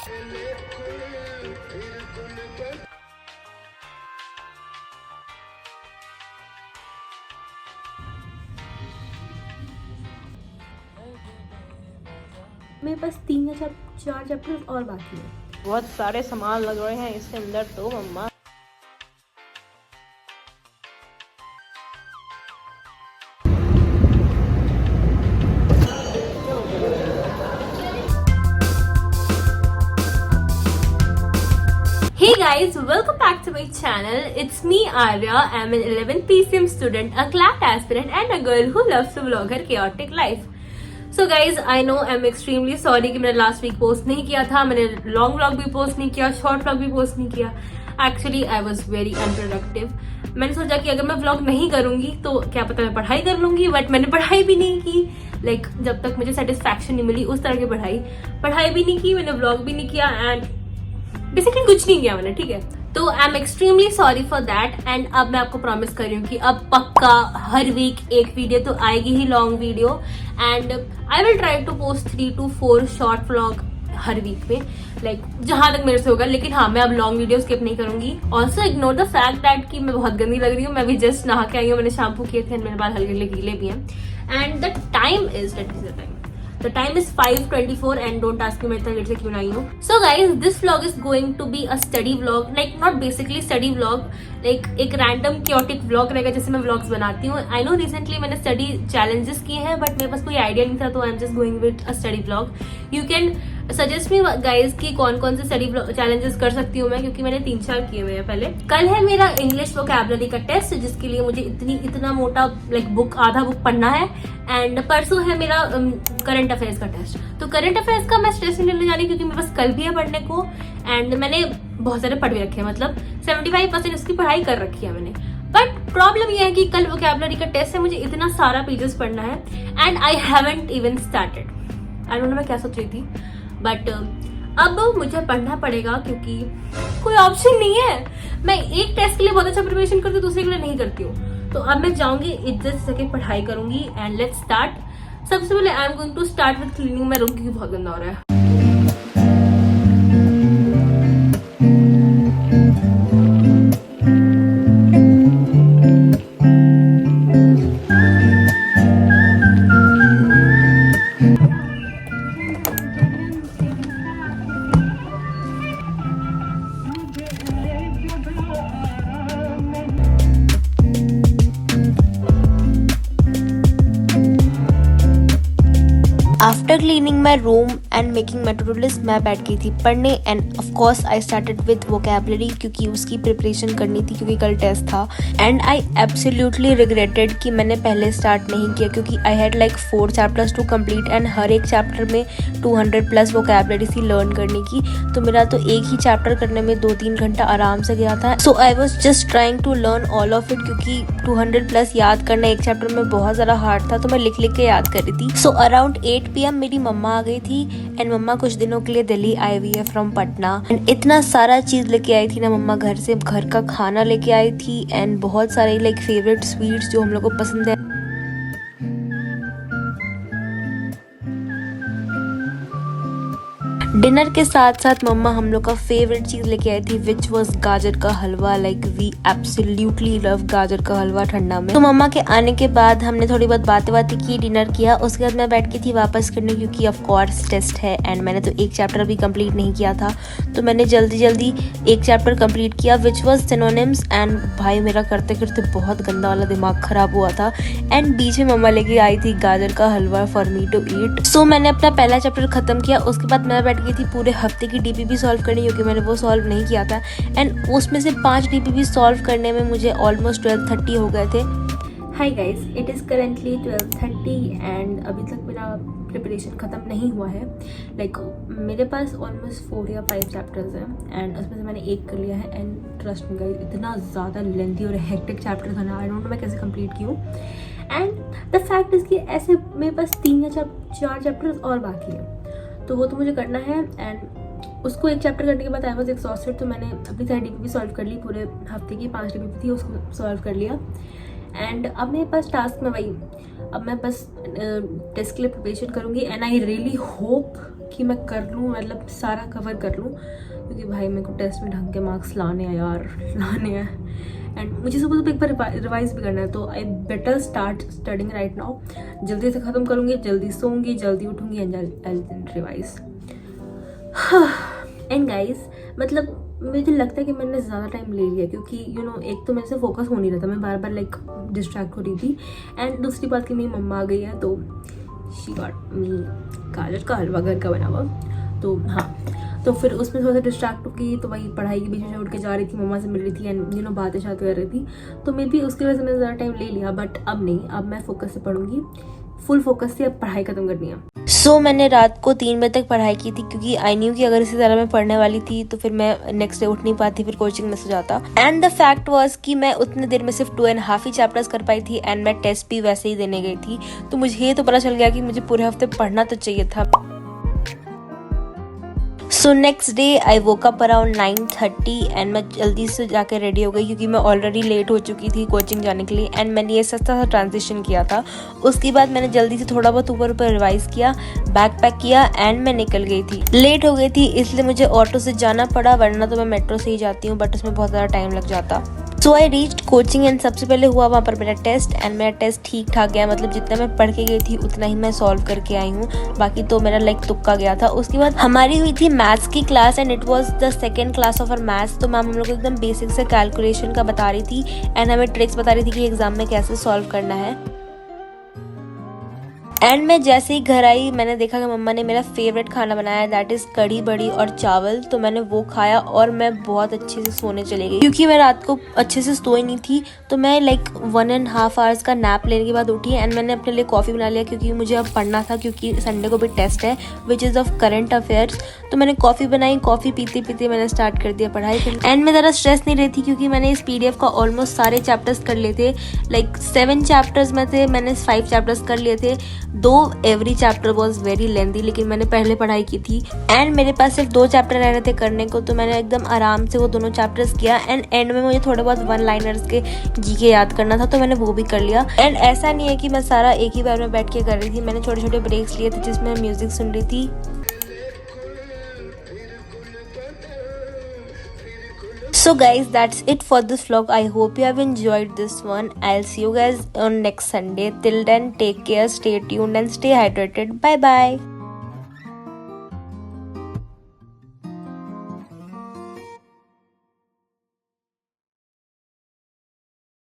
मेरे पास 3 या 4 चैप्टर्स और बाकी है। बहुत सारे सामान लग रहे हैं इसके अंदर तो मम्मा। Hey guys, welcome back to my channel. It's me Arya. I'm an 11th PCM student, a CLAT aspirant and a girl who loves to vlog her chaotic life. So guys, I know I'm extremely sorry कि मैंने last week post नहीं किया था, मैंने long vlog भी post नहीं किया, short vlog भी post नहीं किया. Actually, I was very unproductive. मैंने सोचा कि अगर मैं vlog नहीं करूंगी तो क्या पता मैं पढ़ाई कर लूंगी, बट मैंने पढ़ाई भी नहीं की. Like जब तक मुझे satisfaction नहीं मिली उस तरह की पढ़ाई भी नहीं की, मैंने vlog भी नहीं किया and बेसिकली कुछ नहीं किया मैंने, ठीक है. तो I am extremely sorry for that. And अब मैं आपको प्रॉमिस कर रही हूँ कि अब पक्का हर वीक एक वीडियो तो आएगी ही, long video. And I will try to post 3 to 4 short vlog हर वीक में, लाइक जहां तक मेरे से होगा. लेकिन हाँ, मैं अब लॉन्ग वीडियो स्किप नहीं करूंगी. Also ignore the fact that कि मैं बहुत गंदी लग रही हूँ. मैं भी जस्ट नहा के आई हूँ, मैंने शैम्पू किए थे, मेरे बाल हल्के हल्के गीले भी हैं. And the time is The time is 5:24 and don't ask me मैं इतना लेट से क्यों आई हूँ. So guys, this vlog is going to be a study vlog, like not basically study vlog, like एक random chaotic vlog रहेगा जैसे मैं vlogs बनाती हूँ. I know recently मैंने study challenges किए हैं, but मेरे पास कोई idea नहीं था, तो I'm just going with a study vlog. You can suggest me guys कि कौन कौन से study challenges कर सकती हूँ मैं, क्योंकि मैंने 3-4 किए हुए हैं पहले. कल है मेरा English vocabulary का टेस्ट, जिसके लिए मुझे इतना मोटा like बुक, आधा बुक पढ़ना है. एंड परसों है मेरा करंट अफेयर्स का टेस्ट. तो करंट अफेयर्स का मैं स्ट्रेस नहीं लेने जा रही, क्योंकि मेरे पास कल भी है पढ़ने को. एंड मैंने बहुत सारे पढ़ भी रखे हैं, मतलब 75% उसकी पढ़ाई कर रखी है मैंने. बट प्रॉब्लम यह है कि कल वोकैबुलरी का टेस्ट है, मुझे इतना सारा पेजेस पढ़ना है and I haven't even started. I don't know मैं क्या सोच रही थी, बट अब मुझे पढ़ना पड़ेगा क्योंकि कोई ऑप्शन नहीं है. मैं एक टेस्ट के लिए बहुत अच्छा प्रिपरेशन करती हूँ, दूसरे के लिए नहीं करती हूँ. तो अब मैं जाऊंगी, इज्जत से पढ़ाई करूंगी. And let's start. सबसे पहले I am going to start with cleaning. मैं रूम क्योंकि बहुत गंदा हो रहा है. After cleaning my room and making my to do list, मैं बैठ गई थी पढ़ने. And of course I started with vocabulary, क्योंकि उसकी प्रिपरेशन करनी थी, क्योंकि कल टेस्ट था. एंड आई एब्सोल्युटली रिग्रेटेड कि मैंने पहले स्टार्ट नहीं किया, क्योंकि I had like 4 chapters to complete and हर एक चैप्टर में 200+ वोकैबुलरी थी लर्न करने की. तो मेरा तो एक ही चैप्टर करने में 2-3 घंटा आराम से गया था. So I was just trying to learn all of it, क्योंकि 200+ याद करना एक चैप्टर में बहुत ज़्यादा हार्ड था. तो मैं लिख के याद कर रही थी. सो अराउंड 8 PM मेरी मम्मा आ गई थी. एंड मम्मा कुछ दिनों के लिए दिल्ली आई हुई है फ्रॉम पटना. एंड इतना सारा चीज़ लेके आई थी ना मम्मा घर से. घर का खाना लेके आई थी एंड बहुत सारे लाइक फेवरेट स्वीट्स जो हम लोग को पसंद है. डिनर के साथ साथ मम्मा हम लोग का फेवरेट चीज़ लेके आई थी, विच वॉज गाजर का हलवा. लाइक वी एब्सोल्युटली लव गाजर का हलवा ठंडा में. तो मम्मा के आने के बाद हमने थोड़ी बहुत बातें की, डिनर किया. उसके बाद मैं बैठ गई थी वापस करने, क्योंकि ऑफ कोर्स टेस्ट है एंड मैंने तो एक चैप्टर भी कंप्लीट नहीं किया था. तो मैंने जल्दी एक चैप्टर कंप्लीट किया, विच वॉज सिनोनिम्स. एंड भाई मेरा करते करते बहुत गंदा वाला दिमाग खराब हुआ था. एंड बीच में मम्मा लेके आई थी गाजर का हलवा फॉर मी टू ईट. सो मैंने अपना पहला चैप्टर खत्म किया. उसके बाद मैं बैठ गई थी पूरे हफ्ते की DPP सॉल्व करनी, क्योंकि मैंने वो सॉल्व नहीं किया था. एंड उसमें से 5 DPP सॉल्व करने में मुझे ऑलमोस्ट 12:30 हो गए थे. Hi guys, it is currently 12:30 and अभी तक मेरा प्रिपरेशन ख़त्म नहीं हुआ है. लाइक मेरे पास ऑलमोस्ट 4 या 5 चैप्टर्स हैं एंड उसमें से मैंने एक कर लिया है. एंड ट्रस्ट मी गाइस, इतना ज़्यादा लेंथी और हेक्टिक चैप्टर था ना, आई डोंट नो मैं कैसे कंप्लीट की हूँ. एंड द फैक्ट इज़ कि ऐसे मेरे पास 3 या 4 चैप्टर्स और बाकी है, तो वो तो मुझे करना है. एंड उसको एक चैप्टर करने के बाद आई वॉज एक्सॉस्टेड. तो मैंने अपनी सारी DPP सॉल्व कर ली. पूरे हफ्ते की 5 DPP थी, उसको सॉल्व कर लिया. एंड अब मेरे पास टास्क में वही अब मैं बस टेस्ट के लिए प्रिपरेशन करूँगी एंड आई रियली होप कि मैं कर लूँ, मतलब सारा कवर कर लूँ, क्योंकि भाई मेरे को टेस्ट में ढंग के मार्क्स लाने हैं यार, लाने हैं। एंड मुझे सुबह एक बार रिवाइज भी करना है, तो I better start studying right now. जल्दी से ख़त्म करूँगी, जल्दी सोऊंगी, जल्दी उठूँगी and I revise. And guys, मतलब मुझे लगता है कि मैंने ज़्यादा टाइम ले लिया, क्योंकि एक तो मेरे से फोकस हो नहीं रहा था, मैं बार बार लाइक डिस्ट्रैक्ट हो रही थी। एंड दूसरी बात कि मेरी मम्मा आ गई है, तो शी गॉट मी गाजर का हलवा घर का बना हुआ। तो हाँ, तो फिर उसमें थोड़ा सा डिस्ट्रैक्ट हो गई, तो वही पढ़ाई के बीच में उठ के जा रही थी, मम्मा से मिल रही थी एंड बातें शातें कर रही थी, तो मे बी उसकी वजह से मैंने ज़्यादा टाइम ले लिया। बट अब नहीं, अब मैं फोकस से पढ़ूंगी, फुल फोकस से अब पढ़ाई खत्म करनी है। सो मैंने रात को 3 बजे तक पढ़ाई की थी, क्योंकि आई न्यू कि अगर इससे ज़्यादा मैं पढ़ने वाली थी तो फिर मैं नेक्स्ट डे उठ नहीं पाती, फिर कोचिंग में सो जाता। एंड द फैक्ट वाज कि मैं उतने देर में सिर्फ 2.5 ही चैप्टर्स कर पाई थी एंड मैं टेस्ट भी वैसे ही देने गई थी। तो मुझे ये तो पता चल गया कि मुझे पूरे हफ्ते पढ़ना तो चाहिए था। So next day I woke up around 9:30 and मैं जल्दी से जाके रेडी हो गई, क्योंकि मैं ऑलरेडी लेट हो चुकी थी कोचिंग जाने के लिए। एंड मैंने ये सस्ता सा ट्रांजिशन किया था। उसके बाद मैंने जल्दी से थोड़ा बहुत ऊपर रिवाइज किया, बैग पैक किया एंड मैं निकल गई थी। लेट हो गई थी इसलिए मुझे ऑटो से जाना पड़ा, वरना तो मैं मेट्रो से ही जाती हूँ, बट उसमें बहुत ज़्यादा टाइम लग जाता। सो आई रीच्ड कोचिंग एंड सबसे पहले हुआ वहाँ पर मेरा टेस्ट एंड मेरा टेस्ट ठीक ठाक गया, मतलब जितना मैं पढ़ के गई थी उतना ही मैं सॉल्व करके आई हूँ, बाकी तो मेरा लाइक तुक्का गया था। उसके बाद हमारी हुई थी मैथ्स की class and it was the second class of our maths. तो मैम हम लोग को एकदम बेसिक से कैलकुलेशन का बता रही थी एंड हमें ट्रिक्स बता रही थी कि एग्जाम में कैसे सॉल्व करना है। एंड मैं जैसे ही घर आई मैंने देखा कि मम्मा ने मेरा फेवरेट खाना बनाया, दैट इज़ कढ़ी बड़ी और चावल। तो मैंने वो खाया और मैं बहुत अच्छे से सोने चली गई, क्योंकि मैं रात को अच्छे से सोई नहीं थी। तो मैं लाइक 1.5 आवर्स का नैप लेने के बाद उठी एंड मैंने अपने लिए कॉफ़ी बना लिया, क्योंकि मुझे अब पढ़ना था, क्योंकि संडे को भी टेस्ट है which is of current affairs. तो मैंने कॉफ़ी बनाई, कॉफ़ी पीते पीते मैंने स्टार्ट कर दिया पढ़ाई। एंड मैं ज़रा स्ट्रेस नहीं रही थी, क्योंकि मैंने इस PDF का ऑलमोस्ट सारे चैप्टर्स कर लिए थे। लाइक 7 चैप्टर्स में थे, मैंने 5 चैप्टर्स कर लिए थे। दो every chapter was very lengthy, लेकिन मैंने पहले पढ़ाई की थी एंड मेरे पास सिर्फ 2 चैप्टर रह रहे थे करने को। तो मैंने एकदम आराम से वो दोनों चैप्टर्स किया एंड एंड में मुझे थोड़े बहुत 1-लाइनर्स के GK याद करना था, तो मैंने वो भी कर लिया। एंड ऐसा नहीं है कि मैं सारा एक ही बार में बैठ के कर रही थी, मैंने छोटे छोटे ब्रेक्स लिए थे जिसमें म्यूजिक सुन रही थी। So guys, that's it for this vlog. I hope you have enjoyed this one. I'll see you guys on next Sunday. Till then, take care, stay tuned and stay hydrated. Bye bye.